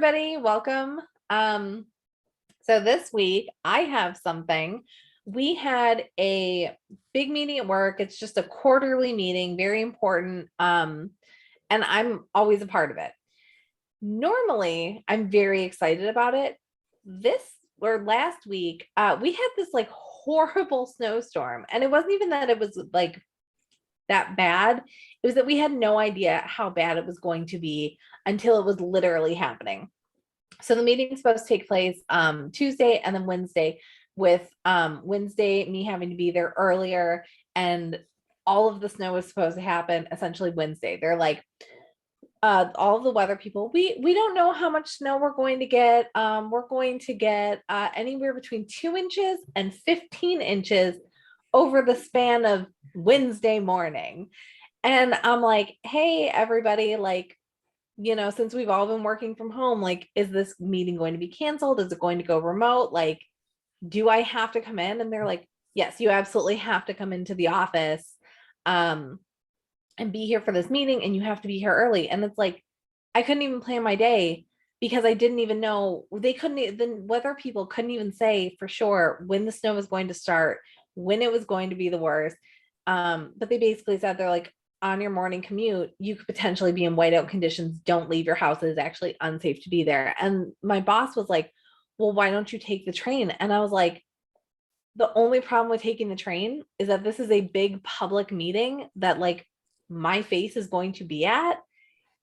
everybody, welcome. So this week I have something. We had a big meeting at work. It's just a quarterly meeting, very important. And I'm always a part of it. Normally, I'm very excited about it. This or last week, we had this like horrible snowstorm, and it wasn't even that it was like that bad. It was that we had no idea how bad it was going to be until it was literally happening. So the meeting is supposed to take place Tuesday and then Wednesday, with Wednesday me having to be there earlier, and all of the snow was supposed to happen essentially Wednesday. They're like, all of the weather people, we don't know how much snow we're going to get. We're going to get anywhere between 2 inches and 15 inches over the span of Wednesday morning. And I'm like, hey, everybody, like, since we've all been working from home, like, is this meeting going to be canceled? Is it going to go remote? Like, do I have to come in? And they're like, yes, you absolutely have to come into the office and be here for this meeting, and you have to be here early. And it's like, I couldn't even plan my day because I didn't even know. The weather people couldn't even say for sure when the snow was going to start, when it was going to be the worst. But they basically said, they're like, on your morning commute, you could potentially be in whiteout conditions. Don't leave your house. It is actually unsafe to be there. And my boss was like, well, why don't you take the train? And I was like, the only problem with taking the train is that this is a big public meeting that like my face is going to be at.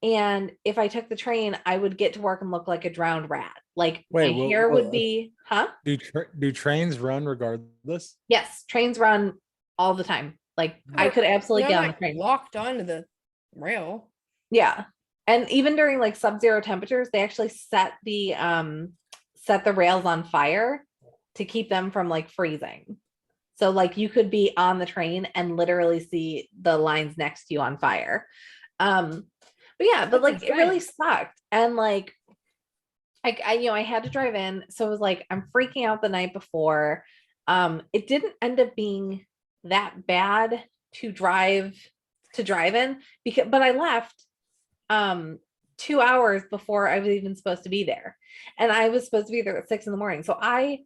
And if I took the train, I would get to work and look like a drowned rat. Like my hair would be, Do trains run regardless? Yes, trains run all the time. Like I could absolutely get on the train. Locked onto the rail. Yeah. And even during like sub-zero temperatures, they actually set the rails on fire to keep them from like freezing. So like you could be on the train and literally see the lines next to you on fire. But like it really sucked. And like I had to drive in. So it was like I'm freaking out the night before. It didn't end up being that bad to drive in, but I left 2 hours before I was even supposed to be there, and I was supposed to be there at 6 a.m. So I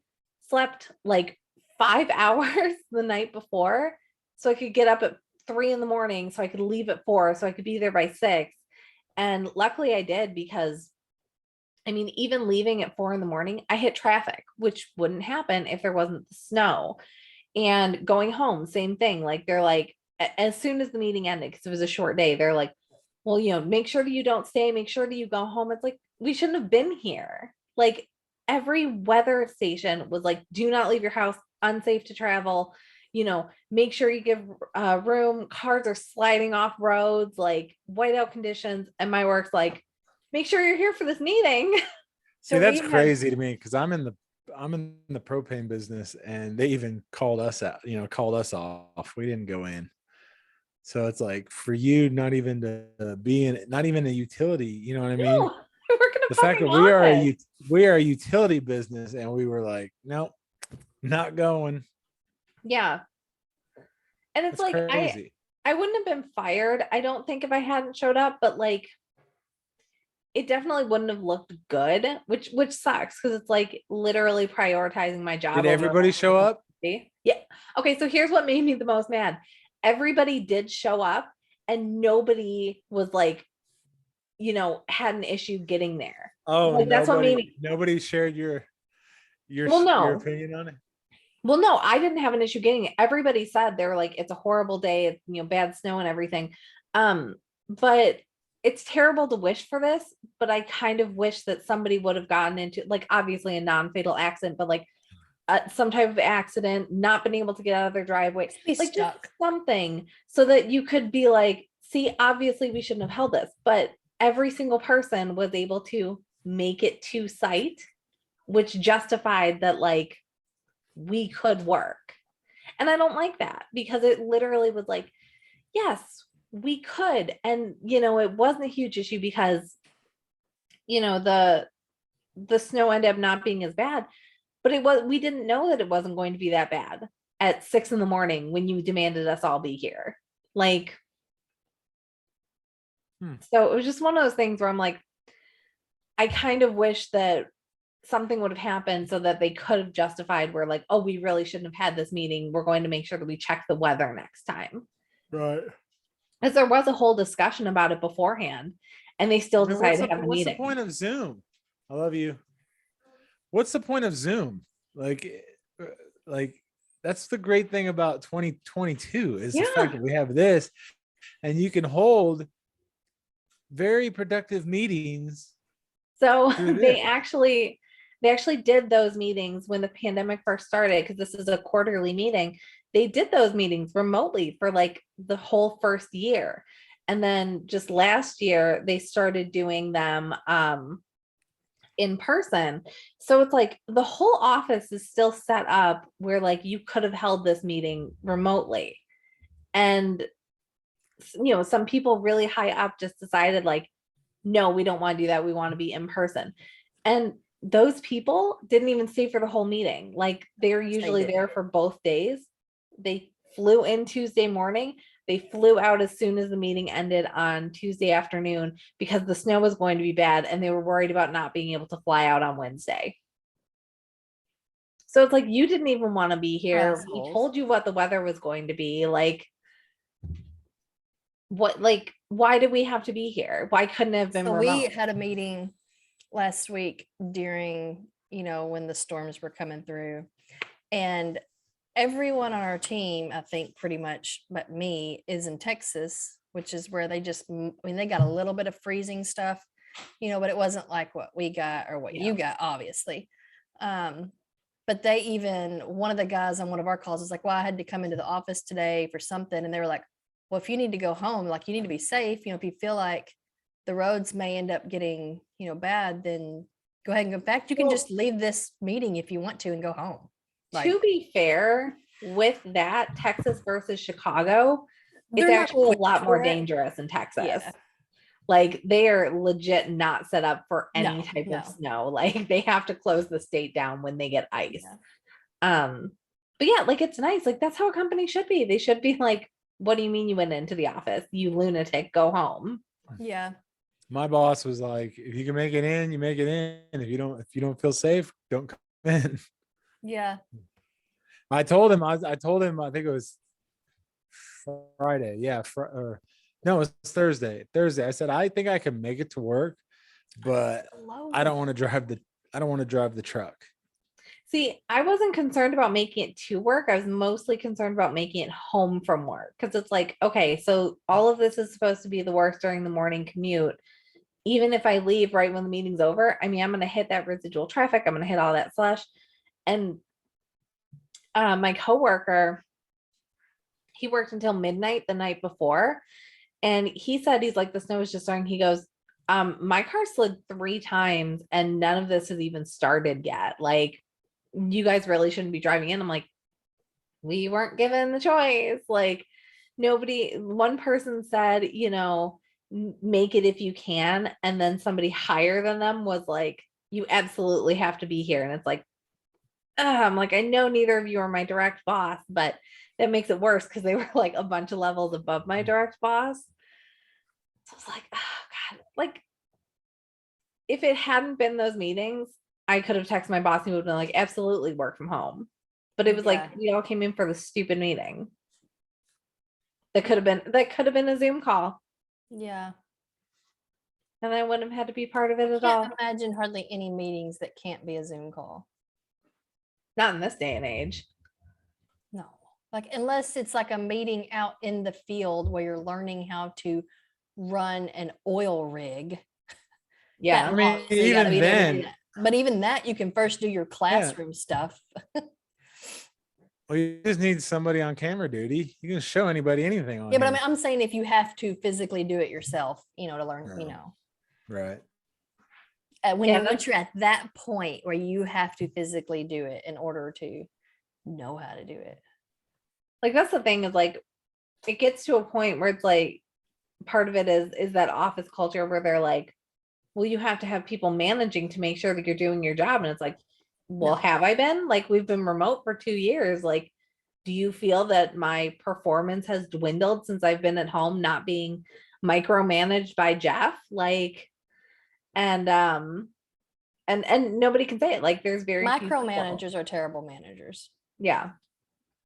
slept like 5 hours the night before so I could get up at 3 a.m. so I could leave at 4 so I could be there by 6. And luckily I did, because I mean, even leaving at 4 a.m, I hit traffic, which wouldn't happen if there wasn't the snow. And going home, same thing. Like they're like, as soon as the meeting ended, because it was a short day, they're like, well, make sure that you don't stay, make sure that you go home. It's like, we shouldn't have been here. Like every weather station was like, do not leave your house, unsafe to travel, make sure you give room, cars are sliding off roads, like whiteout conditions. And my work's like, make sure you're here for this meeting. See, that's crazy to me, because I'm in the propane business, and they even called us out, called us off. We didn't go in. So it's like, for you not even to be in, not even a utility, you know what I mean? No, the fact that we are a utility business, and we were like, nope, not going. Yeah. And it's that's like crazy. I wouldn't have been fired, I don't think, if I hadn't showed up, but like it definitely wouldn't have looked good, which sucks, because it's like literally prioritizing my job. Did everybody show up? Yeah. Okay, so here's what made me the most mad. Everybody did show up, and nobody was like, had an issue getting there. Oh, like, that's what made me. Nobody shared your opinion on it. Well, no, I didn't have an issue getting it. Everybody said they were like, it's a horrible day, it's bad snow and everything. But it's terrible to wish for this, but I kind of wish that somebody would have gotten into, like, obviously a non-fatal accident, but like some type of accident, not been able to get out of their driveway, like just something, so that you could be like, see, obviously we shouldn't have held this, but every single person was able to make it to site, which justified that like we could work. And I don't like that, because it literally was like, yes, we could. And it wasn't a huge issue, because the snow ended up not being as bad, but we didn't know that it wasn't going to be that bad at 6 a.m. when you demanded us all be here. Like, so it was just one of those things where I'm like, I kind of wish that something would have happened so that they could have justified where like, oh, we really shouldn't have had this meeting. We're going to make sure that we check the weather next time. Right. Because there was a whole discussion about it beforehand, and they still I mean, decided to have a what's the meeting. point of Zoom? I love you. What's the point of Zoom? Like that's the great thing about 2022 is the fact that we have this, and you can hold very productive meetings. So they actually did those meetings when the pandemic first started, because this is a quarterly meeting. They did those meetings remotely for like the whole first year. And then just last year, they started doing them in person. So it's like the whole office is still set up where like you could have held this meeting remotely. And, you know, some people really high up just decided like, no, we don't want to do that. We want to be in person. And those people didn't even stay for the whole meeting. Like they're usually there for both days. They flew in Tuesday morning. They flew out as soon as the meeting ended on Tuesday afternoon because the snow was going to be bad and they were worried about not being able to fly out on Wednesday. So it's like, you didn't even want to be here. Assholes. We told you what the weather was going to be. Like, what, like, why did we have to be here? Why couldn't it have been So remote? we had a meeting last week during, you know, when the storms were coming through, and everyone on our team, I think pretty much, but me, is in Texas, which is where they just, I mean, they got a little bit of freezing stuff, you know, but it wasn't like what we got or what you got, obviously. But they even, one of the guys on one of our calls was like, well, I had to come into the office today for something. And they were like, well, if you need to go home, like you need to be safe, you know, if you feel like the roads may end up getting, you know, bad, then go ahead and go back. You can just leave this meeting if you want to and go home. Like, to be fair, with that, Texas versus Chicago, it's they're not actually a going lot for more it. dangerous in Texas. Yeah. Like they are legit not set up for any No, type no. of snow. Like they have to close the state down when they get ice. Yeah. But yeah, like it's nice. Like that's how a company should be. They should be like, what do you mean you went into the office? You lunatic, go home. Yeah. My boss was like, if you can make it in, you make it in. If you don't feel safe, don't come in. Yeah. I told him, I think it was Friday. Yeah. No, it was Thursday. I said, I think I can make it to work, but I don't want to drive the truck. See, I wasn't concerned about making it to work. I was mostly concerned about making it home from work. Cause it's like, okay, so all of this is supposed to be the worst during the morning commute. Even if I leave right when the meeting's over, I mean, I'm going to hit that residual traffic. I'm going to hit all that slush. And my coworker, he worked until midnight the night before. And he said, he's like, the snow is just starting. He goes, my car slid 3 times and none of this has even started yet. Like, you guys really shouldn't be driving in. I'm like, we weren't given the choice. Like, one person said, you know, make it if you can. And then somebody higher than them was like, you absolutely have to be here. And it's like, I'm like, I know neither of you are my direct boss, but that makes it worse because they were like a bunch of levels above my direct boss. So I was like, oh God, like if it hadn't been those meetings, I could have texted my boss and he would have been like, absolutely work from home. But it was like, we all came in for the stupid meeting. That could have been a Zoom call. Yeah. And I wouldn't have had to be part of it at Can't all. imagine hardly any meetings that can't be a Zoom call. Not in this day and age. No. Like, unless it's like a meeting out in the field where you're learning how to run an oil rig. Yeah. I mean, even then, but even that, you can first do your classroom stuff. Well, you just need somebody on camera duty. You can show anybody anything on. Yeah, but I mean, I'm saying if you have to physically do it yourself, you know, to learn, No. you know. Right. Once you're at that point where you have to physically do it in order to know how to do it. Like that's the thing is like, it gets to a point where it's like, part of it is that office culture where they're like, well, you have to have people managing to make sure that you're doing your job. And it's like, well, have I been? Like, we've been remote for 2 years. Like, do you feel that my performance has dwindled since I've been at home, not being micromanaged by Jeff? Like, and and nobody can say it. Like there's very few people. Micromanagers are terrible managers. Yeah.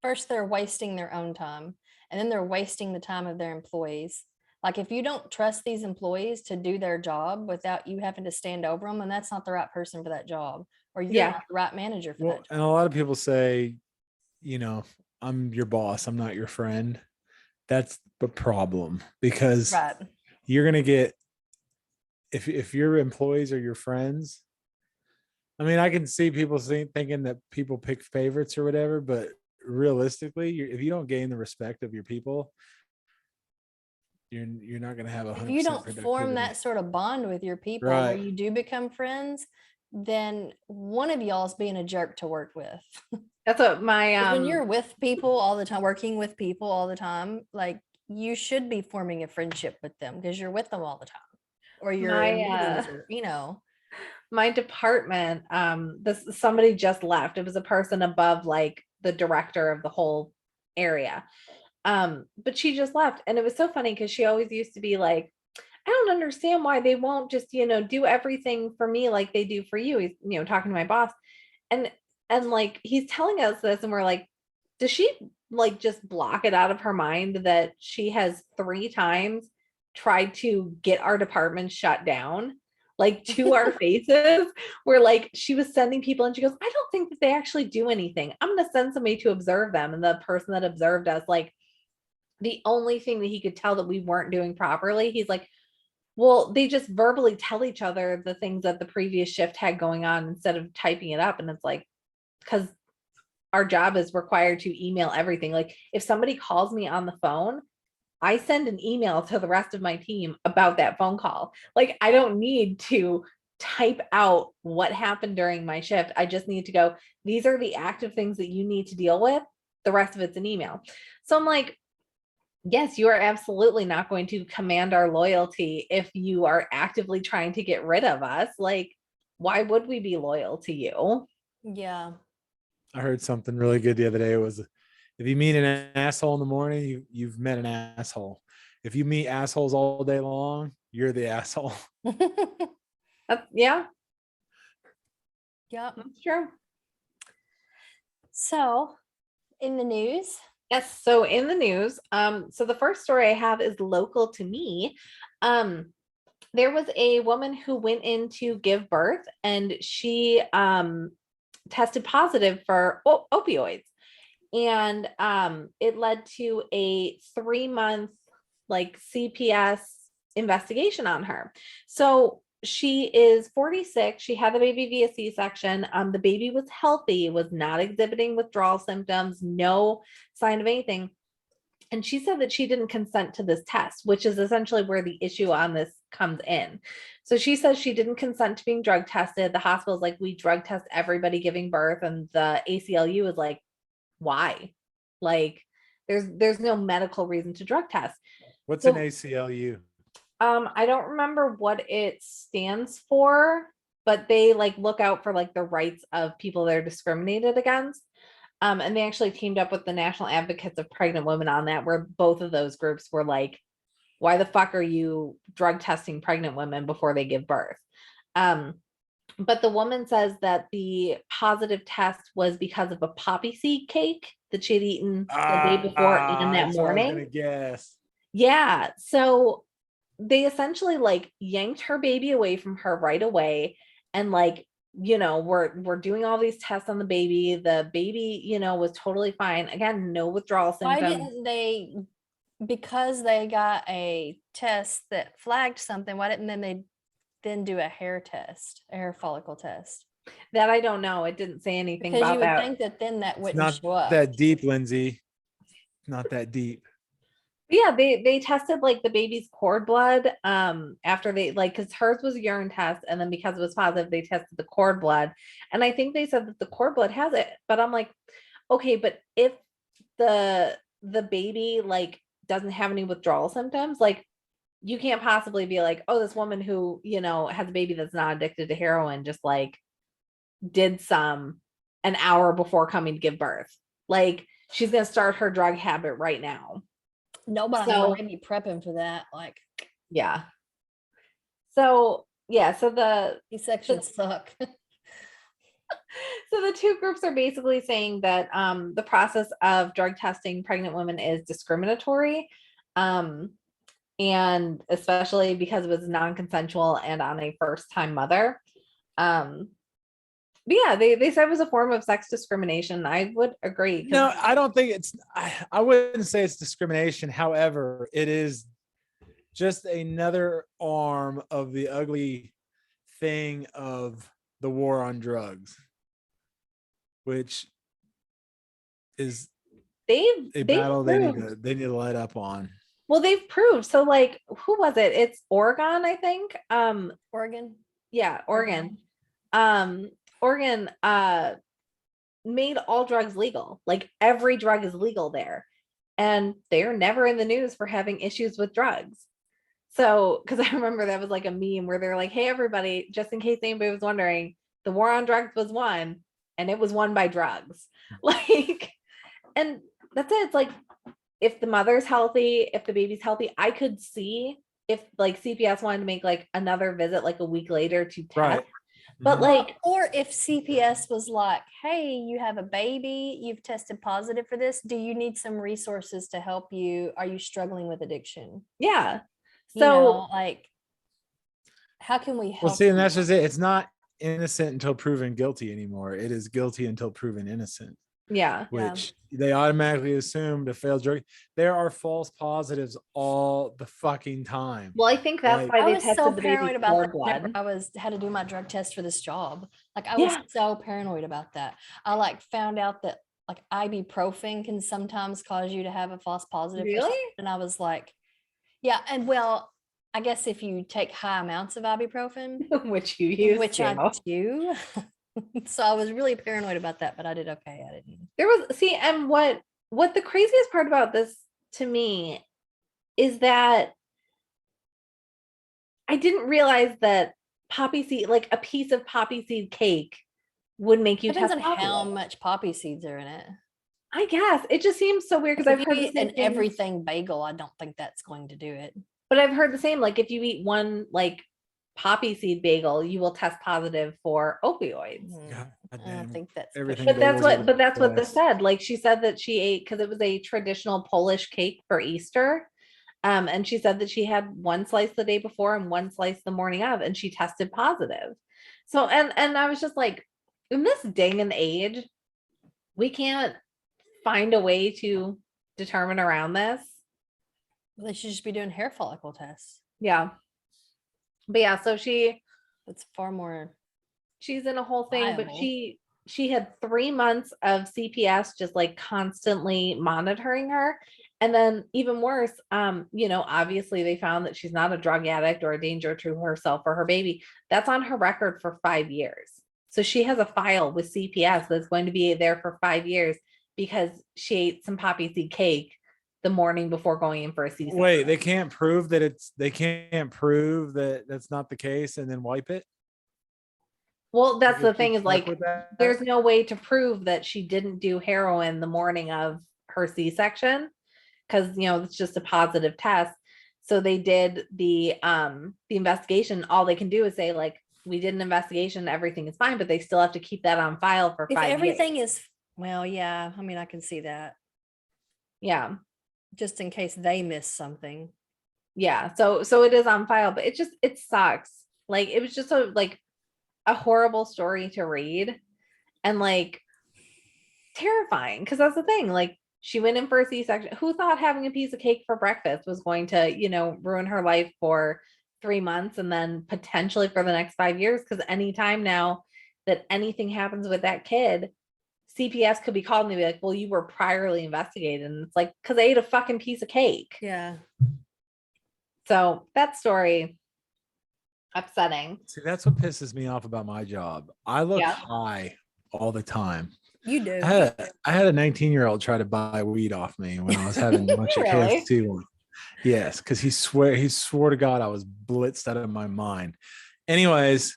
First, they're wasting their own time, and then they're wasting the time of their employees. Like if you don't trust these employees to do their job without you having to stand over them, and that's not the right person for that job, or you're Yeah. not the right manager for that job. And a lot of people say, you know, I'm your boss, I'm not your friend. That's the problem, because Right. you're gonna get, if your employees are your friends. I mean, I can see people thinking that people pick favorites or whatever, but realistically, if you don't gain the respect of your people, you're not going to have 100% If you don't form productivity. that sort of bond with your people where Right. you do become friends, then one of y'all is being a jerk to work with. That's what my 'Cause when you're with people all the time, working with people all the time, like you should be forming a friendship with them because you're with them all the time, or you're in meetings, or you know. my department, somebody just left. It was a person above like the director of the whole area. But she just left. And it was so funny because she always used to be like, I don't understand why they won't just, do everything for me like they do for you. He's, talking to my boss. And like he's telling us this, and we're like, does she like just block it out of her mind that she has 3 times tried to get our department shut down? Like to our faces, where like she was sending people and she goes, I don't think that they actually do anything. I'm going to send somebody to observe them. And the person that observed us, like the only thing that he could tell that we weren't doing properly, he's like, well, they just verbally tell each other the things that the previous shift had going on instead of typing it up. And it's like, because our job is required to email everything. Like if somebody calls me on the phone, I send an email to the rest of my team about that phone call. Like I don't need to type out what happened during my shift. I just need to go, these are the active things that you need to deal with. The rest of it's an email. So I'm like, yes, you are absolutely not going to command our loyalty if you are actively trying to get rid of us. Like, why would we be loyal to you? Yeah. I heard something really good the other day. It was, if you meet an asshole in the morning, you've met an asshole. If you meet assholes all day long, you're the asshole. Yeah. Yeah. That's true. So in the news. Yes. So in the news, so the first story I have is local to me. There was a woman who went in to give birth, and she tested positive for opioids. And it led to a 3-month like CPS investigation on her. So she is 46. She had the baby via C-section. The baby was healthy, was not exhibiting withdrawal symptoms, no sign of anything. And she said that she didn't consent to this test, which is essentially where the issue on this comes in. So she says she didn't consent to being drug tested. The hospital's like, we drug test everybody giving birth. And the ACLU is like, why? Like, there's no medical reason to drug test. What's an ACLU? I don't remember what it stands for, but they like look out for like the rights of people that are discriminated against. And they actually teamed up with the National Advocates of Pregnant Women on that, where both of those groups were like, why the fuck are you drug testing pregnant women before they give birth? But the woman says that the positive test was because of a poppy seed cake that she had eaten the day before and that morning. I was gonna guess. Yeah. So they essentially like yanked her baby away from her right away. And like, we're doing all these tests on the baby. The baby, was totally fine. Again, no withdrawal symptoms. Why didn't they, because they got a test that flagged something, why didn't they then do a hair test, a hair follicle test? That I don't know. It didn't say anything Because about you would that. think that then that wouldn't Not show up. that deep, Lindsay. Not that deep. Yeah, they tested like the baby's cord blood after they like, because hers was a urine test, and then because it was positive, they tested the cord blood. And I think they said that the cord blood has it, but I'm like, okay, but if the baby like doesn't have any withdrawal symptoms, like you can't possibly be like, oh, this woman who has a baby that's not addicted to heroin just like did some an hour before coming to give birth. Like she's gonna start her drug habit right now. No, but I'm already prepping for that. Like, yeah. So yeah, so the C-sections suck. so the two groups are basically saying that the process of drug testing pregnant women is discriminatory. And especially because it was non-consensual and on a first-time mother. But yeah, they said it was a form of sex discrimination. I would agree. No, I don't think it's, I wouldn't say it's discrimination. However, it is just another arm of the ugly thing of the war on drugs, which is a battle they need to light up on. Well, they've proved. So like, who was it? It's Oregon, I think. Oregon. Yeah, Oregon. Oregon made all drugs legal. Like every drug is legal there. And they're never in the news for having issues with drugs. So, because I remember that was like a meme where they're like, hey, everybody, just in case anybody was wondering, the war on drugs was won, and it was won by drugs. Like, and that's it. It's like, if the mother's healthy, if the baby's healthy, I could see if like CPS wanted to make like another visit like a week later to test. Right. But like, or if CPS was like, hey, you have a baby, you've tested positive for this. Do you need some resources to help you? Are you struggling with addiction? yeah. You So know, like, how can we help? Well, see, and that's just it. It's not innocent until proven guilty anymore. It is guilty until proven innocent. yeah. Which they automatically assume to fail drug. There are false positives all the fucking time. Well, I think that's Like, why I they was tested so the paranoid baby about for that whenever blood. I had to do my drug test for this job. Like I was so paranoid about that. I like found out that like ibuprofen can sometimes cause you to have a false positive. Really? And I was like, yeah. And well, I guess if you take high amounts of ibuprofen, Which you use, which I do. So I was really paranoid about that, but I did okay at it. There was, see, and what the craziest part about this to me is that I didn't realize that poppy seed, like a piece of poppy seed cake, would make you Depends test on how positive. much poppy seeds are in it. I guess it just seems so weird because If I've you heard the eat same an thing, everything bagel, I don't think that's going to do it. but I've heard the same. Like if you eat one like poppy seed bagel, you will test positive for opioids. I don't think that's everything. But that's bagels are what that's what this best. said. Like she said that she ate because it was a traditional Polish cake for Easter. And she said that she had one slice the day before and one slice the morning of, and she tested positive. So and I was just like, in this day and age, we can't find a way to determine around this. They should just be doing hair follicle tests. Yeah. But yeah, so It's far more. she's in a whole thing, but Viable. she had 3 months of CPS just like constantly monitoring her. And then even worse, obviously they found that she's not a drug addict or a danger to herself or her baby. That's on her record for 5 years. So she has a file with CPS that's going to be there for 5 years because she ate some poppy seed cake the morning before going in for a C-section. Wait, they can't prove that that's not the case and then wipe it? Well, that's the thing is like, with that? there's no way to prove that she didn't do heroin the morning of her C-section because, it's just a positive test. So they did the investigation. All they can do is say like, we did an investigation, everything is fine, but they still have to keep that on file for 5 years. Everything is, well, yeah, I mean, I can see that. Yeah. Just in case they miss something. Yeah. So it is on file, but it sucks. Like it was just a horrible story to read and like terrifying because that's the thing. Like she went in for a C-section. Who thought having a piece of cake for breakfast was going to, ruin her life for 3 months and then potentially for the next 5 years? Because anytime now that anything happens with that kid, CPS could be called and they'd be like, well, you were priorly investigated. And it's like, because they ate a fucking piece of cake. Yeah. So that story, upsetting. See, that's what pisses me off about my job. I look Yeah. high all the time. You do. I had a 19-year-old try to buy weed off me when I was having lunch at Really? KFC one. Yes, because he swore to God I was blitzed out of my mind. Anyways,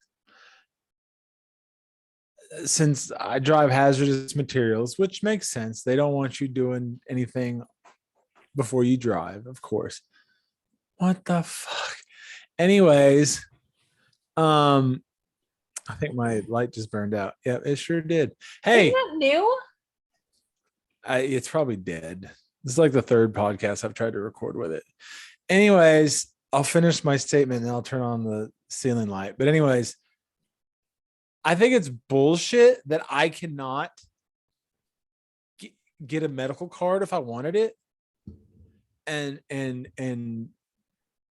since I drive hazardous materials, which makes sense, they don't want you doing anything before you drive, of course. What the fuck? Anyways, I think my light just burned out. Yeah, it sure did. Isn't Hey, that new? it's probably dead. This is like the third podcast I've tried to record with it. Anyways, I'll finish my statement and I'll turn on the ceiling light. But anyways, I think it's bullshit that I cannot get a medical card if I wanted it and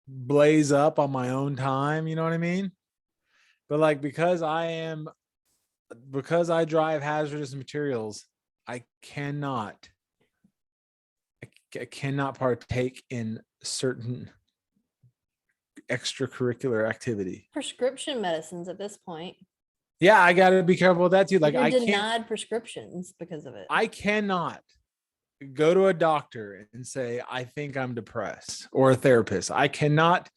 blaze up on my own time, you know what I mean? But like because I drive hazardous materials, I cannot partake in certain extracurricular activity. Prescription medicines at this point. Yeah, I got to be careful with that too. Like You're I denied can't prescriptions because of it. I cannot go to a doctor and say I think I'm depressed, or a therapist. I cannot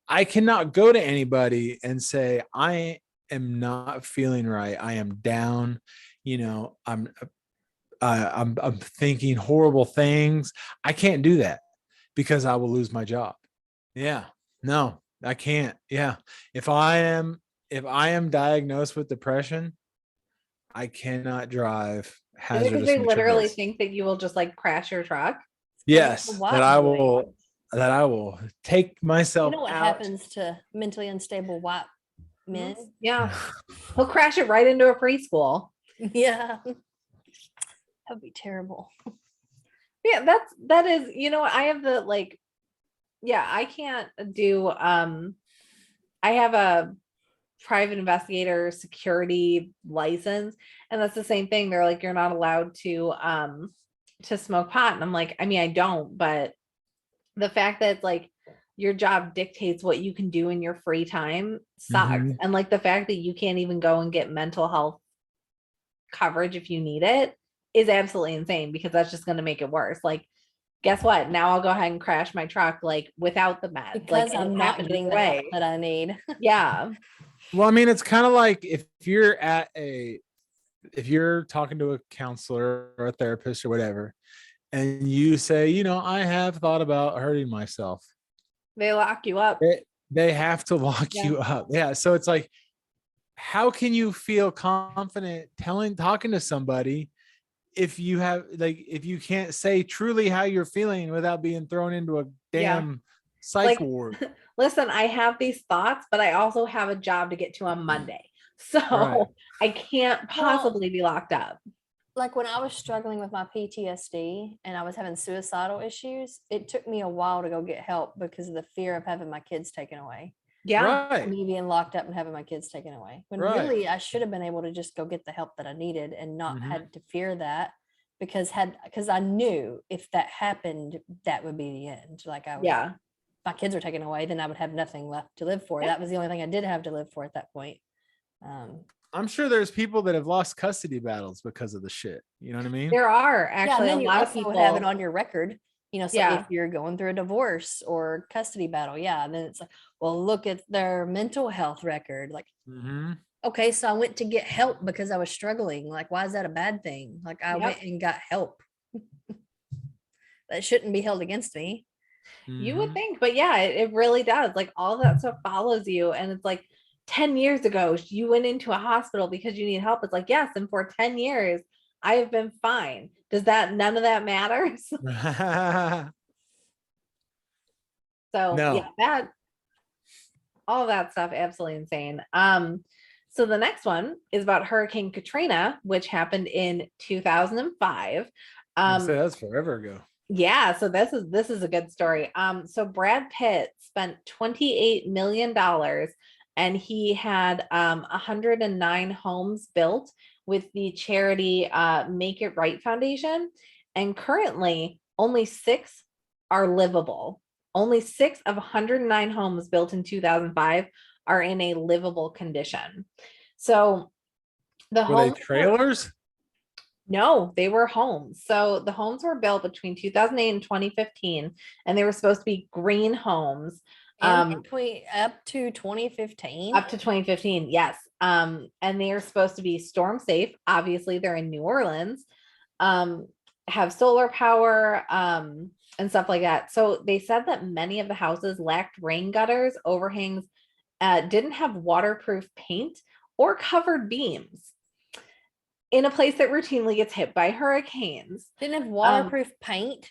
go to anybody and say I am not feeling right. I am down. You know, I'm thinking horrible things. I can't do that because I will lose my job. Yeah, no, I can't. Yeah, if I am diagnosed with depression, I cannot drive Is it because hazardous they literally materials. think that you will just like crash your truck? Yes, Well, that I will take You myself know what out. happens to mentally unstable white men? Yeah. He'll crash it right into a preschool. Yeah. That would be terrible. Yeah, that is, you know, I have the like, yeah, I can't do I have a private investigator security license, and that's the same thing. They're like, you're not allowed to smoke pot. And I'm like, I mean, I don't, but the fact that it's like your job dictates what you can do in your free time sucks. Mhm. And like the fact that you can't even go and get mental health coverage if you need it is absolutely insane, because that's just going to make it worse. Like, guess what? Now I'll go ahead and crash my truck like without the meds. Because Like, I'm not getting the help that I need. Yeah. Well, I mean, it's kind of like if you're talking to a counselor or a therapist or whatever, and you say, you know, I have thought about hurting myself. They lock you up. They have to lock you up. Yeah. So it's like, how can you feel confident talking to somebody if you can't say truly how you're feeling without being thrown into a damn psych ward? Listen, I have these thoughts, but I also have a job to get to on Monday. So Right. I can't possibly be locked up. Like when I was struggling with my PTSD and I was having suicidal issues, it took me a while to go get help because of the fear of having my kids taken away. Yeah. Right. Me being locked up and having my kids taken away. When really I should have been able to just go get the help that I needed and not had to fear that, because I knew if that happened, that would be the end. Like my kids were taken away, then I would have nothing left to live for. That was the only thing I did have to live for at that point. I'm sure there's people that have lost custody battles because of the shit. You know what I mean? There are actually a lot of people have it on your record. You know, so if you're going through a divorce or custody battle, then it's like, well, look at their mental health record. Like, okay, so I went to get help because I was struggling. Like, why is that a bad thing? Like, I went and got help. That shouldn't be held against me. You would think, but yeah, it really does. Like, all that stuff follows you. And it's like 10 years ago, you went into a hospital because you need help. It's like, yes. And for 10 years, I have been fine. Does none of that matters? So no. Yeah, all that stuff, absolutely insane. So the next one is about Hurricane Katrina, which happened in 2005. That's forever ago. Yeah, so this is a good story. So Brad Pitt spent $28 million and he had 109 homes built with the charity Make It Right Foundation. And currently only 6 are livable. Only 6 of 109 homes built in 2005 are in a livable condition. So were they trailers? No, they were homes. So the homes were built between 2008 and 2015, and they were supposed to be green homes. Up to 2015. Up to 2015, yes. And they are supposed to be storm safe. Obviously, they're in New Orleans. Have solar power, and stuff like that. So they said that many of the houses lacked rain gutters, overhangs, didn't have waterproof paint or covered beams in a place that routinely gets hit by hurricanes. Didn't have waterproof paint.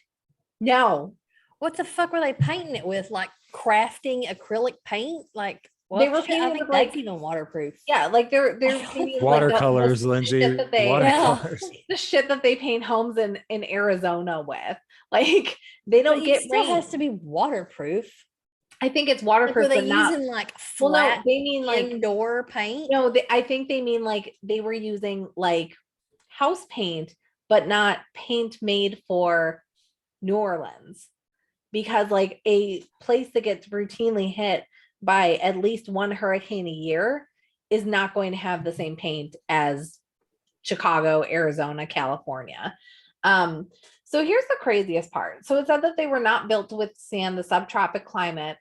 No, What the fuck were they painting it with? Like crafting acrylic paint? Like they were I painting think with like, that's even waterproof. yeah, like they're Oh, painting with, Watercolors, the Lindsay. shit that they, Watercolors. the shit that they paint homes in Arizona with. Like they But don't it get still rain. has to be waterproof. I think it's Like, waterproof, were they but not. using like Well, no, flat they mean like indoor paint? no. I think they mean like they were using like house paint, but not paint made for New Orleans, because like a place that gets routinely hit by at least one hurricane a year is not going to have the same paint as Chicago, Arizona, California. So here's the craziest part. So it said that they were not built to withstand the subtropic climate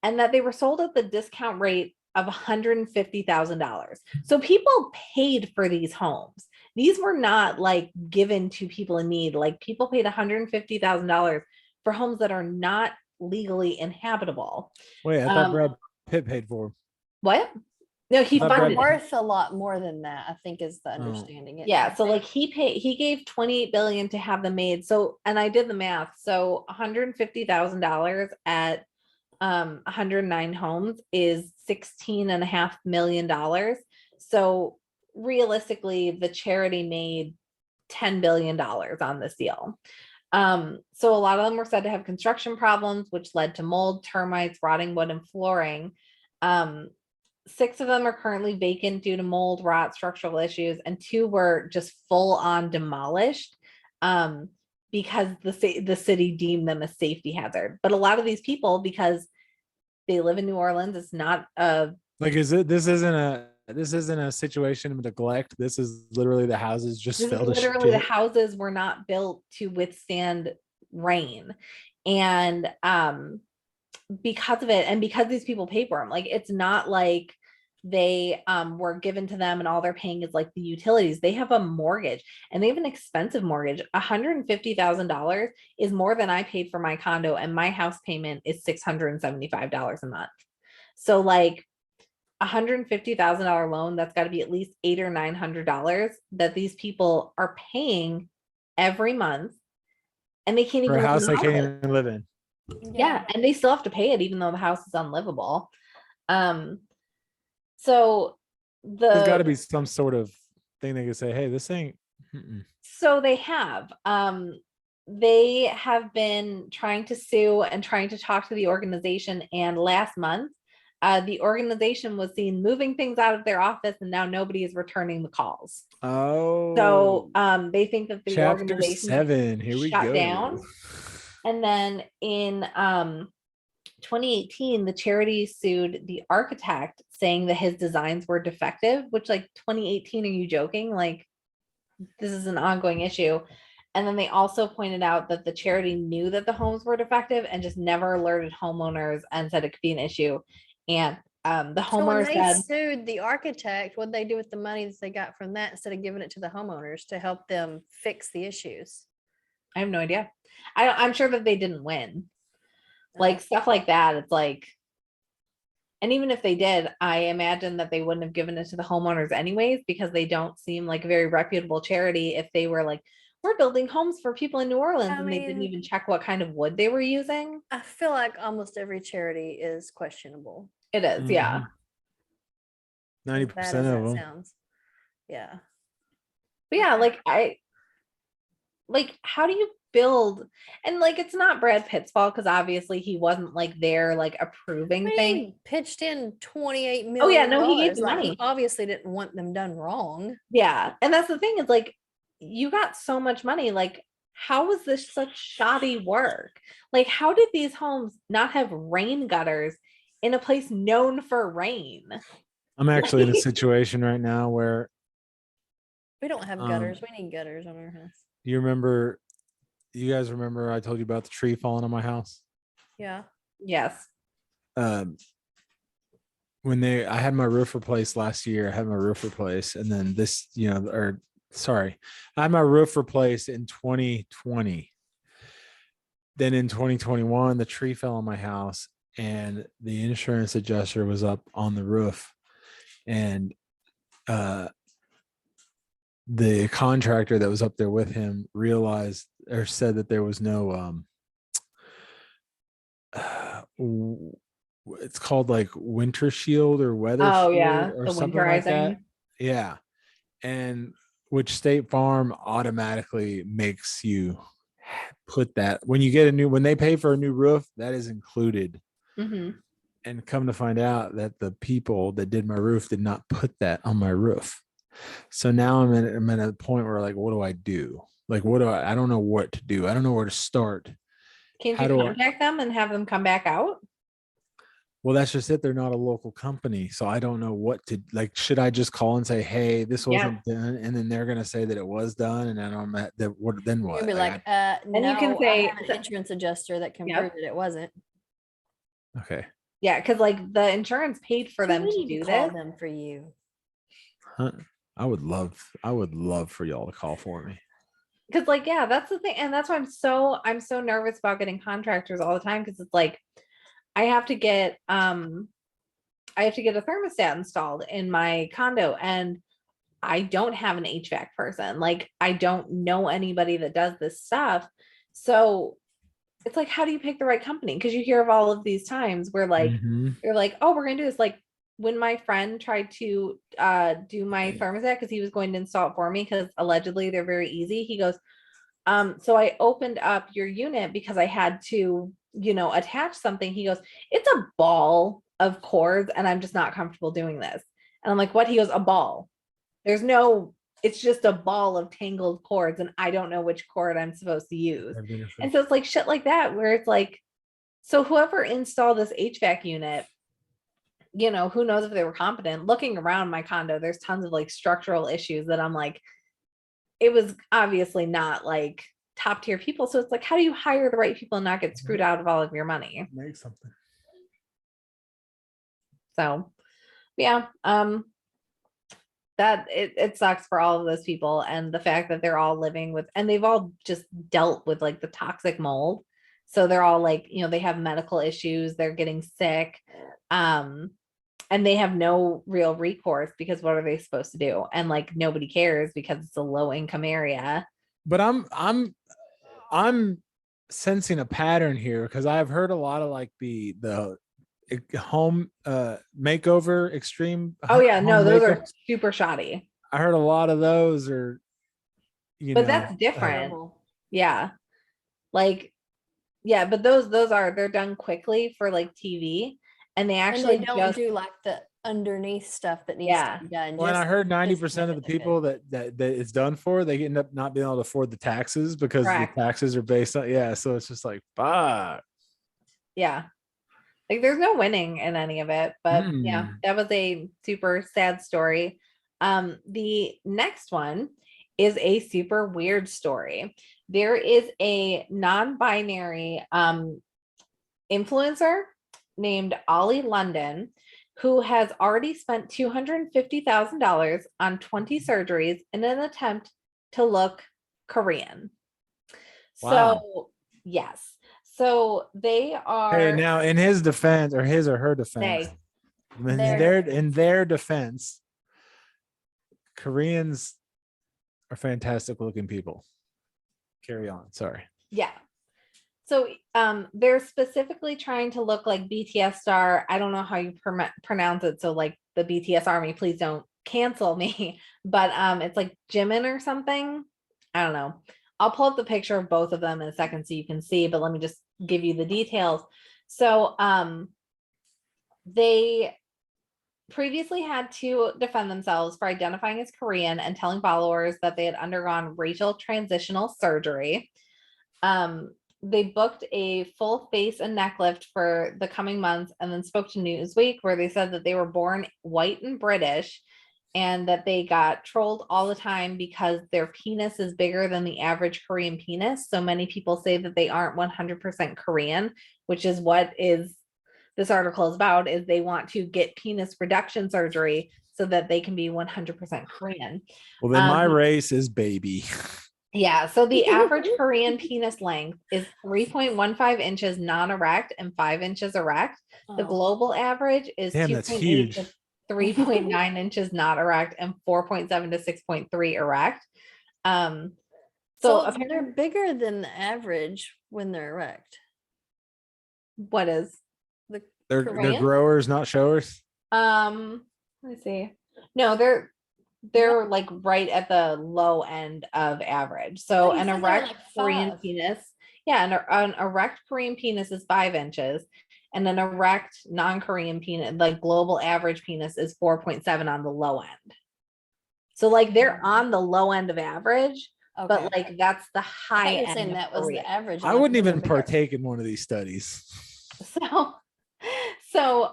and that they were sold at the discount rate of $150,000. So people paid for these homes. These were not like given to people in need. Like people paid $150,000 for homes that are not legally inhabitable. Wait, I thought Brad Pitt paid for them. What? No, he They're funded it. Worth a lot more than that, I think, is the understanding. Yeah, so like he gave 28 billion to have them made. So, and I did the math. So $150,000 at 109 homes is $16.5 million. So realistically, the charity made $10 billion on this deal. So a lot of them were said to have construction problems, which led to mold, termites, rotting wood, and flooring. 6 of them are currently vacant due to mold, rot, structural issues, and 2 were just full on demolished because the city deemed them a safety hazard. But a lot of these people, because they live in New Orleans, it's not a like, this isn't a situation of neglect. This is literally the houses just fell to literally the shit. houses were not built to withstand rain, and because of it, and because these people pay for them, like it's not like they were given to them and all they're paying is like the utilities. They have a mortgage, and they have an expensive mortgage. $150,000 is more than I paid for my condo, and my house payment is $675 a month. So like $150,000 loan, that's got to be at least $800 or $900 that these people are paying every month, and they can't For even a house they can't it. even live in. Yeah, and they still have to pay it even though the house is unlivable. So There's got to be some sort of thing they can say, hey, this ain't. So they have been trying to sue and trying to talk to the organization, and last month the organization was seen moving things out of their office, and now nobody is returning the calls. Oh, so they think that the Chapter organization 7, here we shut go. down. And then in 2018, the charity sued the architect, saying that his designs were defective, which like 2018, are you joking? Like this is an ongoing issue. And then they also pointed out that the charity knew that the homes were defective and just never alerted homeowners and said it could be an issue. And the homeowners so when they sued the architect, what they do with the money that they got from that instead of giving it to the homeowners to help them fix the issues? I have no idea. I'm sure that they didn't win. Like stuff like that. It's like, and even if they did, I imagine that they wouldn't have given it to the homeowners anyways, because they don't seem like a very reputable charity. If they were like, we're building homes for people in New Orleans, and they didn't even check what kind of wood they were using. I feel like almost every charity is questionable. It is, yeah. 90% of them. Sounds. Yeah. But yeah, like how do you build? And like it's not Brad Pitt's fault, because obviously he wasn't like there like approving things. He pitched in 28 million. Oh yeah, no, he gave the money. He obviously didn't want them done wrong. Yeah, and that's the thing, is like you got so much money, like how was this such shoddy work? Like how did these homes not have rain gutters in a place known for rain? I'm actually in a situation right now where we don't have gutters. We need gutters on our house. You guys remember I told you about the tree falling on my house? Yeah. Yes. I had my roof replaced last year. I had my roof replaced, and then I had my roof replaced in 2020. Then in 2021, the tree fell on my house, and the insurance adjuster was up on the roof, and the contractor that was up there with him realized or said that there was no it's called like winter shield or weather Oh shield yeah, or the something like that. winterizing. Yeah. And which State Farm automatically makes you put that when you get when they pay for a new roof, that is included. Mm-hmm. And come to find out that the people that did my roof did not put that on my roof. So now I'm at a point where like, what do I do? Like, I don't know what to do. I don't know where to start. Can't How you do I? contact them and have them come back out? Well, that's just it. They're not a local company. So I don't know what to like. Should I just call and say, hey, this Yeah. wasn't done? And then they're going to say that it was done. And then I'm at that. What then You're what? gonna be like, And you can no, I say- have an insurance adjuster that can Yep. prove that it wasn't. Okay. Yeah, because like the insurance paid for them We to need do call this. them for you. Huh. I would love for y'all to call for me. Because like, yeah, that's the thing. And that's why I'm so nervous about getting contractors all the time. Because it's like I have to get a thermostat installed in my condo, and I don't have an HVAC person. Like I don't know anybody that does this stuff. So it's like, how do you pick the right company? Because you hear of all of these times where like Mhm. you're like, oh, we're gonna do this. Like when my friend tried to do my thermostat because he was going to install it for me because allegedly they're very easy. He goes, so I opened up your unit because I had to, attach something. He goes, it's a ball of cords and I'm just not comfortable doing this. And I'm like, what? He goes, a ball. It's just a ball of tangled cords and I don't know which cord I'm supposed to use. And so it's like shit like that where it's like, so whoever installed this HVAC unit, who knows if they were competent. Looking around my condo, there's tons of like structural issues that I'm like, it was obviously not like top tier people. So it's like, how do you hire the right people and not get screwed out of all of your money? Make something. So yeah, that it sucks for all of those people, and the fact that they're all living with, and they've all just dealt with like the toxic mold. So they're all like, they have medical issues, they're getting sick. And they have no real recourse because what are they supposed to do? And like nobody cares because it's a low income area. But I'm sensing a pattern here because I've heard a lot of like the home makeover extreme. Oh yeah, no, those makeup. are super shoddy. I heard a lot of those are, but that's different. Yeah. Like, yeah, but they're done quickly for like TV. And they actually don't do like the underneath stuff that needs to be done. Well, and I heard 90% of the people that it's done for, they end up not being able to afford the taxes because the taxes are based on, so it's just like, fuck. Yeah. Like there's no winning in any of it, but yeah, that was a super sad story. The next one is a super weird story. There is a non-binary influencer named Ollie London who has already spent $250,000 on 20 surgeries in an attempt to look Korean. Wow. So yes. So they are. Hey, now in his defense, or his or her defense, in their defense, Koreans are fantastic looking people. Carry on. Sorry. Yeah. So they're specifically trying to look like Bts Star. I don't know how you pronounce it. So like the BTS Army, please don't cancel me. But it's like Jimin or something. I don't know. I'll pull up the picture of both of them in a second so you can see, but let me just give you the details. So they previously had to defend themselves for identifying as Korean and telling followers that they had undergone racial transitional surgery. They booked a full face and neck lift for the coming months and then spoke to Newsweek where they said that they were born white and British and that they got trolled all the time because their penis is bigger than the average Korean penis. So many people say that they aren't 100% Korean, which is what this article is about, is they want to get penis reduction surgery so that they can be 100% Korean. Well, then my race is baby. Yeah, so the average Korean penis length is 3.15 inches non-erect and 5 inches erect. The Oh. global average is Damn, that's 2.8 huge. to 3.9 inches not erect and 4.7 to 6.3 erect. So apparently, they're bigger than the average when they're erect. what is The They're Korean? growers, not showers. let me see. No, they're like right at the low end of average. So Oh, you an said they were erect like Korean 5. penis, yeah, an erect Korean penis is 5 inches, and an erect non-Korean penis, like global average penis, is 4.7 on the low end. So like they're on the low end of average, Okay. but like that's the I high thought you were end saying of that was Korea. the average. I and wouldn't thought they even were bigger. partake in one of these studies. So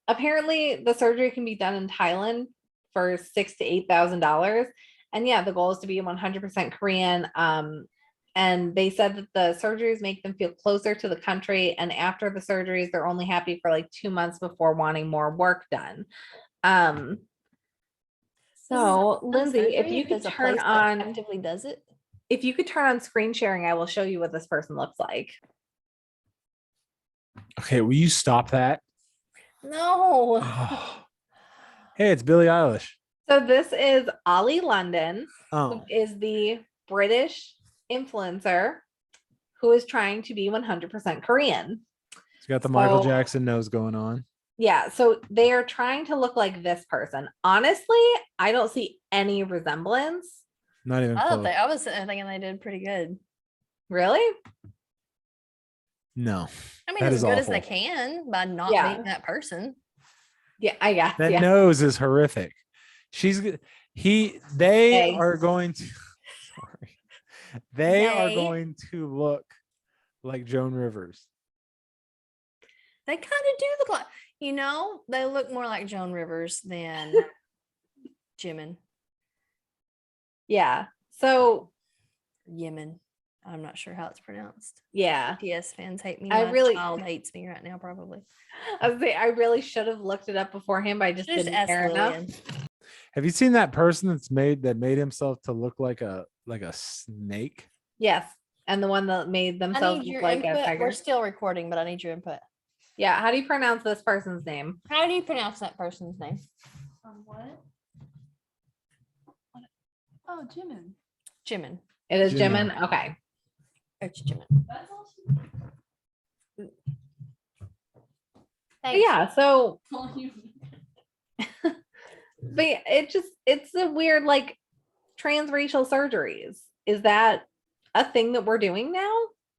apparently the surgery can be done in Thailand for $6,000 to $8,000. And yeah, the goal is to be 100% Korean. And they said that the surgeries make them feel closer to the country. And after the surgeries, they're only happy for like 2 months before wanting more work done. So Lindsay, if you could turn on, actively does it. if you could turn on screen sharing, I will show you what this person looks like. Okay, will you stop that? No. Oh. Hey, it's Billie Eilish. So this is Ollie London, who Oh, is the British influencer who is trying to be 100% Korean. he's got the Michael So- Jackson nose going on. Yeah, so they are trying to look like this person. Honestly, I don't see any resemblance. Not even I close. was thinking they did pretty good. Really? No, I mean, That as is good as they awful. can by not Yeah. being that person. Yeah, I guess. that Yeah. nose is horrific. They Hey. are going to. Sorry, they are They- going to look like Joan Rivers. They kind of do look like, they look more like Joan Rivers than Jimin. Yeah. So Yemen. I'm not sure how it's pronounced. yeah. BTS fans hate me. I My really- child hates me right now, probably. I really should have looked it up beforehand, but I just Just didn't ask care enough. Lillian. Have you seen that person that made himself to look like a snake? Yes. And the one that made I themselves need look your like a input. tiger. We're still recording, but I need your input. Yeah. How do you pronounce this person's name? How do you pronounce that person's name? What? Oh, Jimin. Jimin. It is Jimin. Jimin. Okay. It's Jimin. That's all she Thanks. Yeah. So, told you. but yeah, it's a weird, like, transracial surgeries. Is that a thing that we're doing now?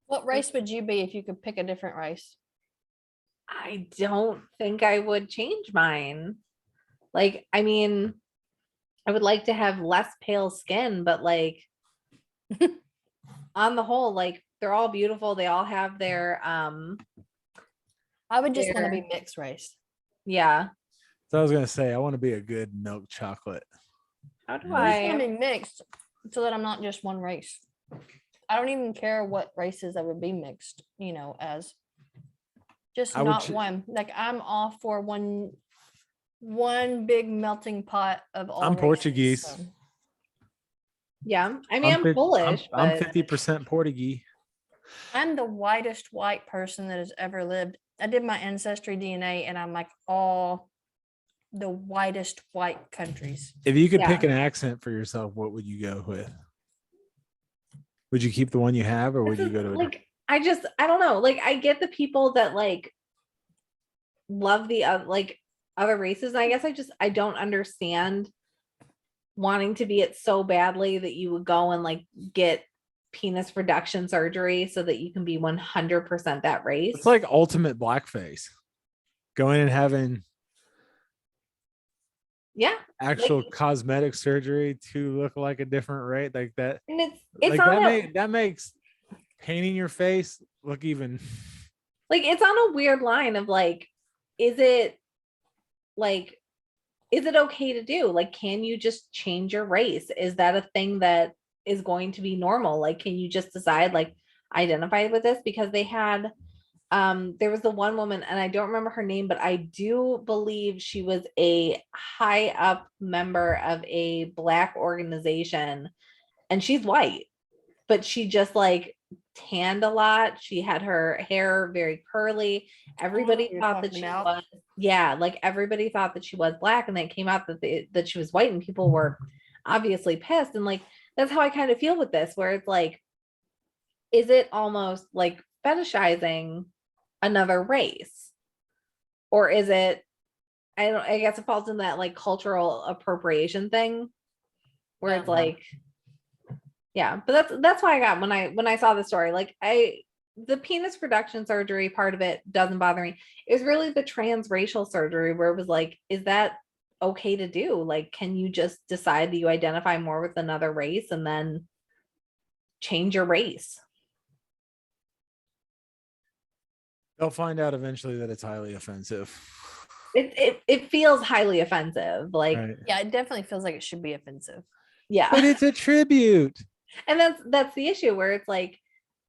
What race would you be if you could pick a different race? I don't think I would change mine. Like, I mean, I would like to have less pale skin, but like on the whole, like they're all beautiful. They all have their I would just want to There. be mixed race. yeah. So I was gonna say I want to be a good milk chocolate. How do I just want to I be mixed so that I'm not just one race. I don't even care what races I would be mixed, as just I would not ch- one. Like I'm all for one big melting pot of all I'm races, Portuguese. so. yeah. I mean, I'm Polish, I'm but 50% Portuguese. I'm the whitest white person that has ever lived. I did my ancestry DNA and I'm like all the whitest white countries. If you could Yeah. pick an accent for yourself, what would you go with? Would you keep the one you have, or would this you is, go to a like I don't know. Like I get the people that like love the like other races. And I guess I don't understand wanting to be it so badly that you would go and like get penis reduction surgery so that you can be 100% that race. It's like ultimate blackface. Going and having yeah. actual Like- cosmetic surgery to look like a different race, like that. And it's Like on that makes painting your face look even. like it's on a weird line of like, is it okay to do? Like, can you just change your race? Is that a thing that is going to be normal? Like, can you just decide like identify with this? Because they had there was the one woman, and I don't remember her name, but I do believe she was a high up member of a Black organization, and she's white. but she just like tanned a lot. She had her hair very curly. Everybody You're thought that talking she about- was, yeah, like everybody thought that she was black, and then it came out that that she was white, and people were obviously pissed. And like that's how I kind of feel with this, where it's like, is it almost like fetishizing another race, or is it? I guess it falls in that like cultural appropriation thing, where it's like, yeah. But that's why I got when I saw the story, like the penis reduction surgery part of it doesn't bother me. It was really the transracial surgery where it was like, is that okay to do? Like, can you just decide that you identify more with another race and then change your race? They'll find out eventually that it's highly offensive. It feels highly offensive. Like, Right. Yeah, it definitely feels like it should be offensive. yeah. But it's a tribute. And that's the issue, where it's like,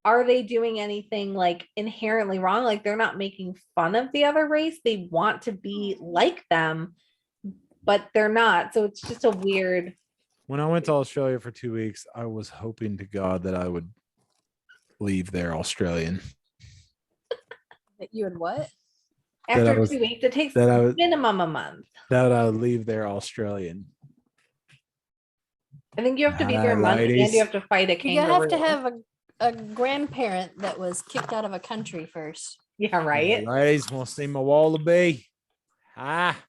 are they doing anything like inherently wrong? Like, they're not making fun of the other race. They want to be like them, but they're not. So it's just a weird. When I went to Australia for 2 weeks, I was hoping to God that I would leave there Australian. That you would what? That I After was- 2 weeks, it takes that I was- minimum a month. That I would leave there Australian. I think you have to be Hi, there a month, and ladies. you have to fight a You kangaroo. have to have a grandparent that was kicked out of a country first. Yeah, right. Ladies, want to see my wallaby? Ah,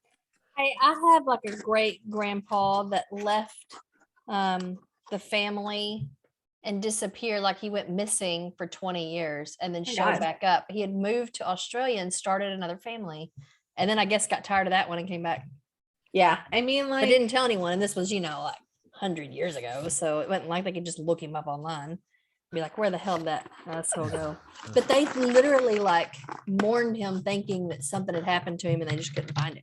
Hey, I have like a great grandpa that left the family and disappeared. Like he went missing for 20 years and then Oh my showed God. back up. He had moved to Australia and started another family. And then I guess got tired of that one and came back. Yeah, I mean, I like, didn't tell anyone. And this was, like 100 years ago. So it wasn't like they could just look him up online. Be like, where the hell did that asshole go? But they literally like mourned him thinking that something had happened to him and they just couldn't find him.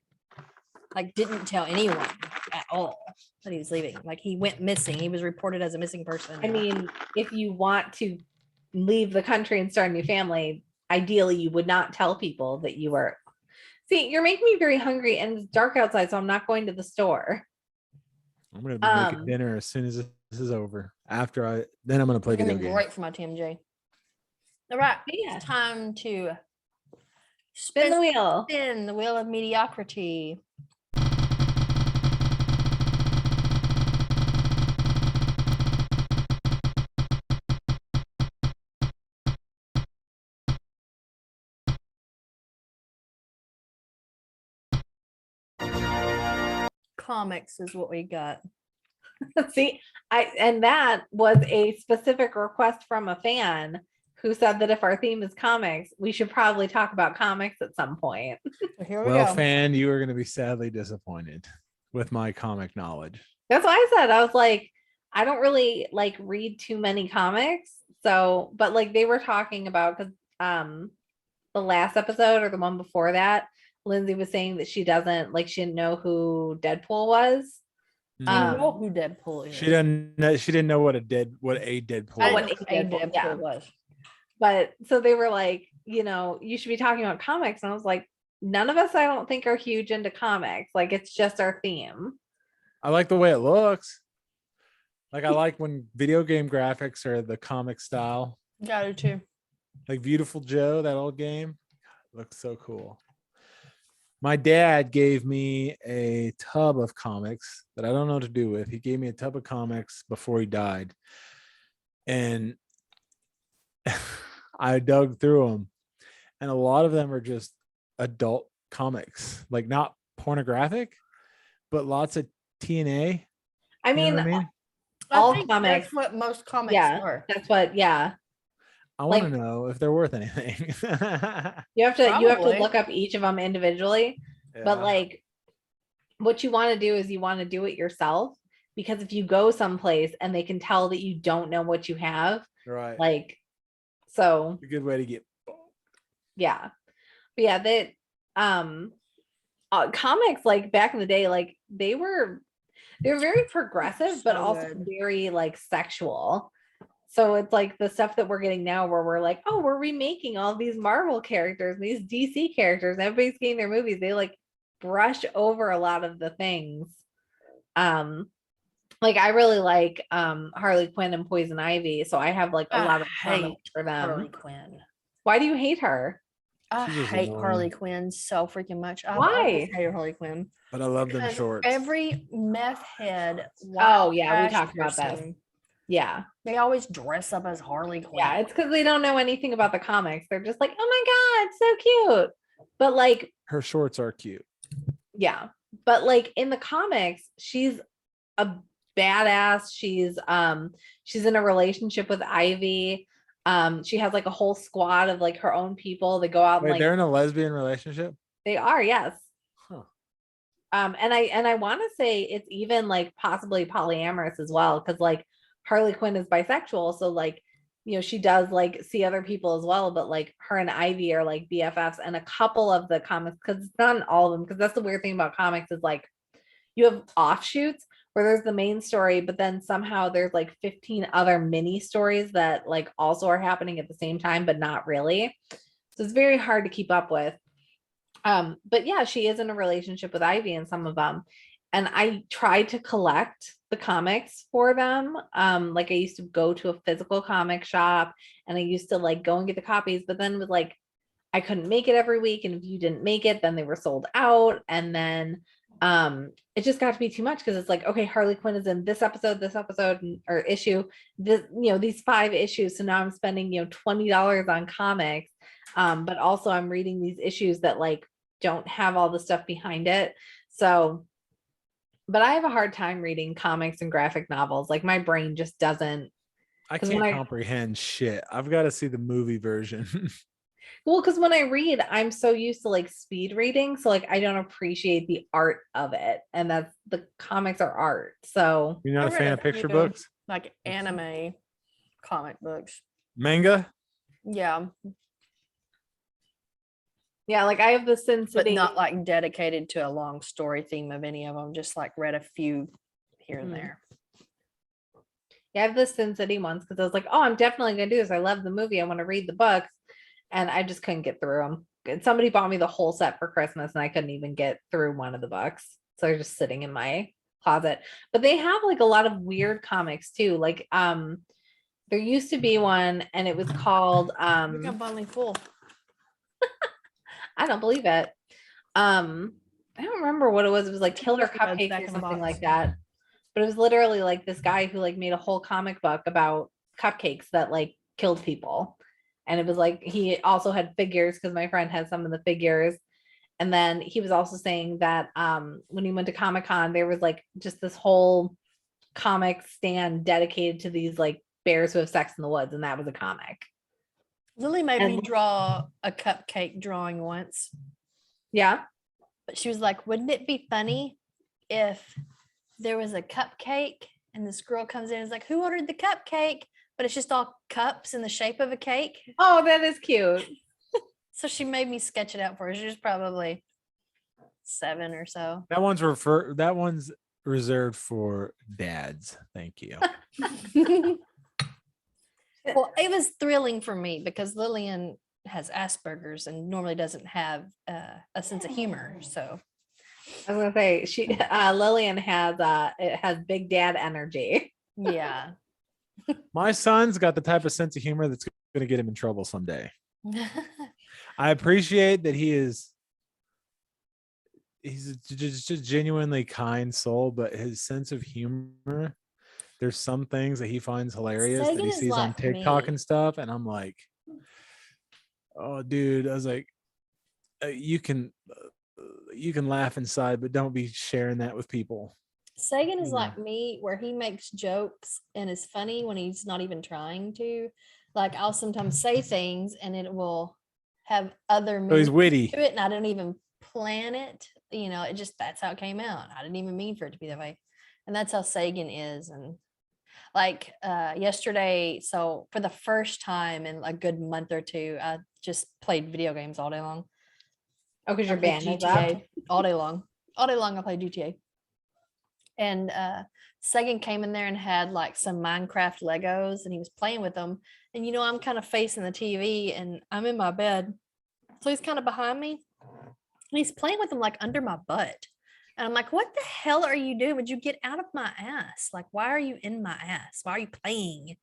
Like didn't tell anyone at all that he was leaving. Like he went missing. He was reported as a missing person. I mean, if you want to leave the country and start a new family, ideally you would not tell people that you were. See, you're making me very hungry, and it's dark outside, so I'm not going to the store. I'm gonna be making dinner as soon as this is over. Then I'm gonna play It's gonna video be games. great for my TMJ. All right, Yeah. it's time to Spin the wheel. spin the wheel of mediocrity. Comics is what we got. See, and that was a specific request from a fan who said that if our theme is comics, we should probably talk about comics at some point. So here we Well, go. fan, you are gonna be sadly disappointed with my comic knowledge. That's why I said, I was like, I don't really like read too many comics. So, but like they were talking about, because the last episode or the one before that, Lindsay was saying that she didn't know who Deadpool was. You Mm. know who Deadpool is. She didn't know what a Deadpool I what didn't was. know a who Deadpool, yeah. was. But so they were like, you should be talking about comics. And I was like, none of us, I don't think, are huge into comics. Like, it's just our theme. I like the way it looks. Like I like when video game graphics are the comic style. Got it too. Like Beautiful Joe, that old game. Looks so cool. My dad gave me a tub of comics that I don't know what to do with. He gave me a tub of comics before he died. And I dug through them. And a lot of them are just adult comics, like not pornographic, but lots of TNA. I You know mean, what I mean? all I think comics- That's what most comics yeah, are. that's what, yeah. I want like- to know if they're worth anything. You have to Probably. look up each of them individually. But Yeah. like, what you want to do is you want to do it yourself, because if you go someplace and they can tell that you don't know what you have, Right. like, so a good way to get. yeah. But yeah, that comics, like back in the day, like they're very progressive, but So also good. very like sexual. So it's like the stuff that we're getting now where we're like, oh, we're remaking all these Marvel characters, these DC characters, and everybody's getting their movies. They like brush over a lot of the things. Like I really like Harley Quinn and Poison Ivy, so I have like a I lot of hate comics for them. Harley Quinn. Why do you hate her? I She's just hate Harley annoying. Quinn so freaking much. I've Why? always hated Harley Quinn. But I love them Because shorts. every meth head, Oh white yeah, we trash talked about this. person, Yeah. they always dress up as Harley Quinn. Yeah, it's because they don't know anything about the comics. They're just like, oh my God, so cute. But like, Her shorts are cute. yeah. But like in the comics, she's a badass. She's in a relationship with Ivy. She has like a whole squad of like her own people. They go out and Wait, like they're in a lesbian relationship? they are, yes. Huh. And I want to say it's even like possibly polyamorous as well, because like Harley Quinn is bisexual, so like she does like see other people as well, but like her and Ivy are like BFFs, and a couple of the comics, because it's not in all of them, because that's the weird thing about comics is like you have offshoots where there's the main story, but then somehow there's like 15 other mini stories that like also are happening at the same time, but not really. So it's very hard to keep up with. But yeah, she is in a relationship with Ivy in some of them. And I tried to collect the comics for them. Like I used to go to a physical comic shop and I used to like go and get the copies, but then with like I couldn't make it every week. And if you didn't make it, then they were sold out. And then it just got to be too much because it's like, okay, Harley Quinn is in this episode or issue, this, these 5 issues. So now I'm spending, $20 on comics. But also I'm reading these issues that like don't have all the stuff behind it. So, but I have a hard time reading comics and graphic novels. Like my brain just doesn't. I 'Cause can't when comprehend shit. I've got to see the movie version. Well, because when I read, I'm so used to like speed reading. So like I don't appreciate the art of it. And that's the comics are art. So You're not I a read fan a of picture few. books? Like anime comic books. Manga? Yeah, yeah, like I have the Sin but City. not like dedicated to a long story theme of any of them. Just like read a few here and Mhm. there. Yeah, I have the Sin City ones because I was like, oh, I'm definitely gonna do this. I love the movie. I want to read the books. And I just couldn't get through them. Somebody bought me the whole set for Christmas and I couldn't even get through one of the books. So they're just sitting in my closet. But they have like a lot of weird comics too. Like there used to be one and it was called I think I'm finally full. I don't believe it. I don't remember what it was. It was like Killer Cookie Buds Cupcakes back or in the something box. like that. But it was literally like this guy who like made a whole comic book about cupcakes that like killed people. And it was like he also had figures because my friend had some of the figures. And then he was also saying that when he went to Comic-Con, there was like just this whole comic stand dedicated to these like bears who have sex in the woods, and that was a comic. Lily made me And- draw a cupcake drawing once, Yeah. but she was like, wouldn't it be funny if there was a cupcake and this girl comes in and is like, who ordered the cupcake? But it's just all cups in the shape of a cake. Oh, that is cute. So she made me sketch it out for her. She was probably 7 or so. That one's reserved for dads. Thank you. Well, it was thrilling for me because Lillian has Asperger's and normally doesn't have a sense of humor. So I was gonna say Lillian has big dad energy. yeah. My son's got the type of sense of humor that's going to get him in trouble someday. I appreciate that he's just a genuinely kind soul, but his sense of humor, there's some things that he finds hilarious that Sagan he is sees on like TikTok me. and stuff. And I'm like, oh, dude, I was like, you can laugh inside, but don't be sharing that with people. Sagan is Yeah. like me, where he makes jokes and is funny when he's not even trying to. Like I'll sometimes say things and it will have other So he's meaning witty. to it, and I don't even plan it. It just that's how it came out. I didn't even mean for it to be that way, and that's how Sagan is. And like yesterday, so for the first time in a good month or two, I just played video games all day long. Oh, because your I played band is up. GTA all day long. All day long, I played GTA. And Sagan came in there and had like some Minecraft Legos and he was playing with them. And I'm kind of facing the TV and I'm in my bed. So he's kind of behind me. And he's playing with them like under my butt. And I'm like, what the hell are you doing? Would you get out of my ass? Like, why are you in my ass? Why are you playing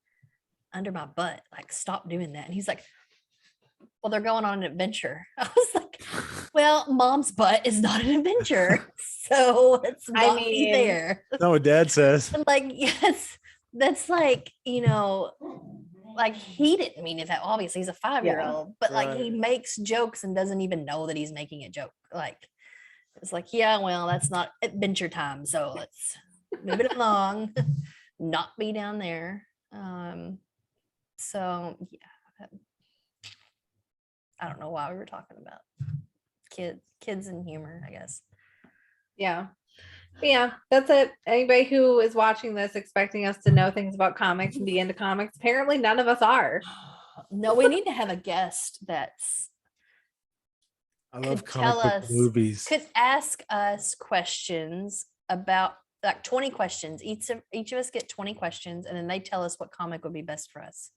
under my butt? Like, stop doing that. And he's like, well, they're going on an adventure. I was like, well, mom's butt is not an adventure. So let's not be there. That's not what Dad says. I'm like, yes, that's like, like he didn't mean it that obviously he's a 5-year-old, but like he makes jokes and doesn't even know that he's making a joke. Like, it's like, yeah, well, that's not adventure time. So let's move it along, not be down there. So yeah, I don't know why we were talking about kids and humor, I guess. Yeah. But yeah, that's it. Anybody who is watching this expecting us to know things about comics and be into comics, apparently none of us are. No, we need to have a guest that's I love could tell comic book us, movies. could ask us questions about like 20 questions. Each of us get 20 questions, and then they tell us what comic would be best for us.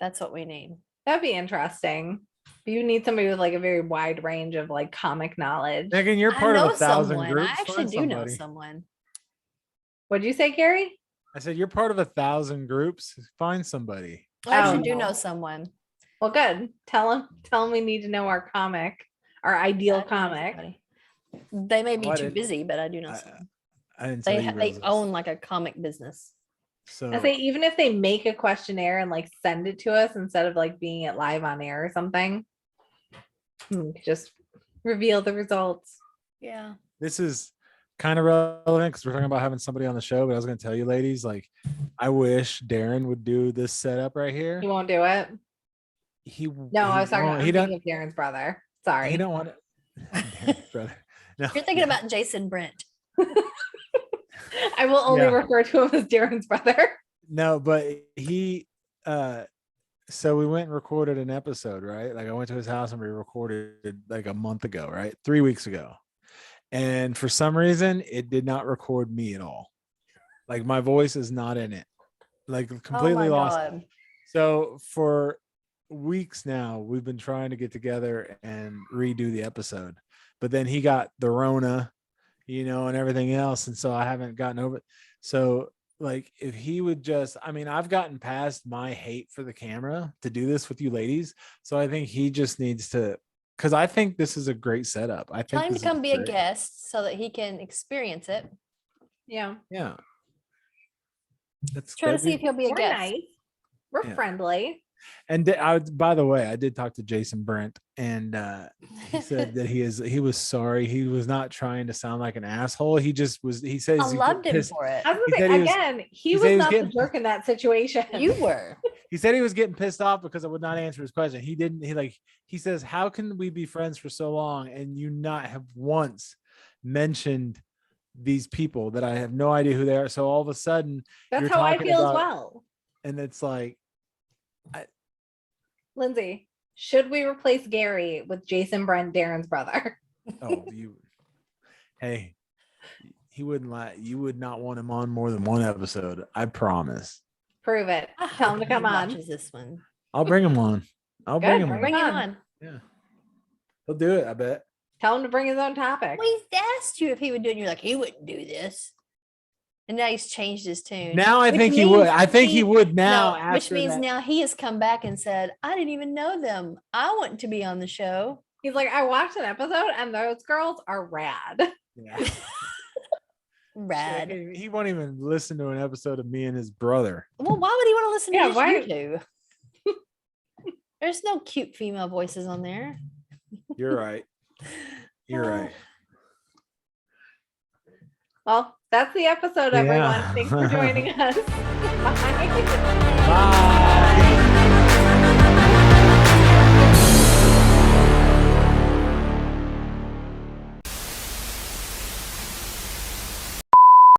That's what we need. That'd be interesting. You need somebody with like a very wide range of like comic knowledge. Megan, you're part I of know 1,000 someone. groups. I actually Find do know somebody. someone. What'd you say, Gary? I said you're part of 1,000 groups. Find somebody. I actually Oh, do no. know someone. Well, good. Tell them we need to know our comic, our ideal I do know comic. somebody. They may be Oh, I too didn't- busy, but I do know I- someone. I didn't tell you They guys this. own like a comic business. So I say even if they make a questionnaire and like send it to us instead of like being it live on air or something, just reveal the results. Yeah. this is kind of relevant because we're talking about having somebody on the show. But I was going to tell you, ladies, like I wish Darren would do this setup right here. You won't do it. No, I was talking. I'm thinking of Darren's brother. Sorry. He don't want it. Darren's brother. No, You're thinking about Jason Brent. I will only Yeah. refer to him as Darren's brother. no, but he. So we went and recorded an episode, right? Like I went to his house and we recorded like a month ago, right? 3 weeks ago. And for some reason, it did not record me at all. Like my voice is not in it. Like completely lost. God. So for weeks now, we've been trying to get together and redo the episode. But then he got the Rona, and everything else. And so I haven't gotten over it. So like if he would just, I mean, I've gotten past my hate for the camera to do this with you ladies. So I think he just needs to, because I think this is a great setup. I Tell think him this to come is be a great. guest so that he can experience it. Yeah. Yeah. That's Try to that'd see be- if he'll be a We're guest. nice. We're Yeah. friendly. And by the way, I did talk to Jason Brent, and he said that he was sorry. He was not trying to sound like an asshole. He just was. He says I he loved him pissed- for it. I was He gonna said say he was- again, he he was said he was not the getting- jerk in that situation. You were. He said he was getting pissed off because I would not answer his question. He didn't. He says, "How can we be friends for so long and you not have once mentioned these people that I have no idea who they are?" So all of a sudden, That's you're how I talking feel as about- well. and it's like, Lindsay, should we replace Gary with Jason Brent, Darren's brother? oh, hey, he wouldn't lie. You would not want him on more than one episode. I promise. Prove it. I Tell him hope to come he on. watches this one. I'll bring him on. I'll bring Good, him on. Bring him on. on. Yeah, he'll do it. I bet. Tell him to bring his own topic. We asked you if he would do it. And you're like, he wouldn't do this. And now he's changed his tune. Now I Which think he would. means I think he would now. No, which after means that. now he has come back and said, I didn't even know them. I want to be on the show. He's like, I watched an episode and those girls are rad. Yeah. Rad. He won't even listen to an episode of me and his brother. Well, why would he want to listen Yeah, to why- just you two? There's no cute female voices on there. You're right. You're right. Well, that's the episode, everyone. Yeah. Thanks for joining us. Bye. Bye.